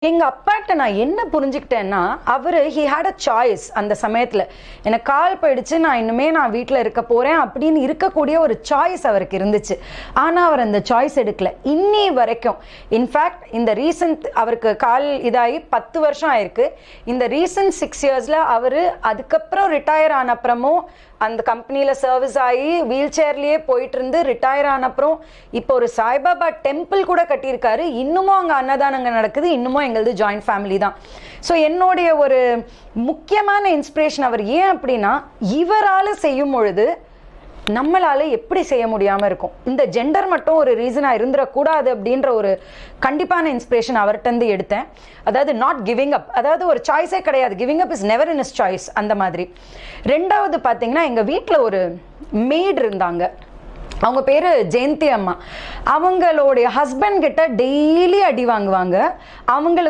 எங்க அப்பாட்ட நான் என்ன புரிஞ்சுக்கிட்டேன்னா, அவரு ஹி ஹேட் அ சாய்ஸ். அந்த சமயத்துல எனக்கு கால் போயிடுச்சு, நான் வீட்டில் இருக்க போறேன் அப்படின்னு இருக்கக்கூடிய ஒரு சாய்ஸ் அவருக்கு இருந்துச்சு. ஆனா அவர் அந்த சாய்ஸ் எடுக்கல இன்னி வரைக்கும். இன்ஃபேக்ட் இந்த ரீசன்ட் அவருக்கு கால் இதாகி 10 வருஷம் ஆயிருக்கு. இந்த ரீசன்ட் 6 இயர்ஸ்ல அவரு அதுக்கப்புறம் ரிட்டையர் ஆன அப்புறமும் அந்த கம்பெனியில் சர்வீஸ் ஆகி வீல் சேர்லேயே போயிட்டு இருந்து ரிட்டையர் ஆன அப்புறம் இப்போ ஒரு சாய்பாபா டெம்பிள் கூட கட்டியிருக்காரு. இன்னமும் அங்கே அன்னதானங்க நடக்குது. இன்னமும் எங்களது ஜாயிண்ட் ஃபேமிலி தான். ஸோ என்னுடைய ஒரு முக்கியமான இன்ஸ்பிரேஷன் அவர். ஏன் அப்படின்னா, இவரால் செய்யும் பொழுது நம்மளால எப்படி செய்ய முடியாமல் இருக்கும். இந்த ஜெண்டர் மட்டும் ஒரு ரீசனாக இருந்துடக்கூடாது அப்படின்ற ஒரு கண்டிப்பான இன்ஸ்பிரேஷன் அவர்கிட்ட எடுத்தேன். அதாவது நாட் கிவிங் அப், அதாவது ஒரு சாய்ஸே கிடையாது. Giving up is never in is choice அந்த மாதிரி. ரெண்டாவது பார்த்தீங்கன்னா, எங்கள் வீட்டில் ஒரு மெய்டு இருந்தாங்க. அவங்க பேர் ஜெயந்தி அம்மா. அவங்களுடைய ஹஸ்பண்ட் கிட்ட டெய்லி அடி வாங்குவாங்க. அவங்களுக்கு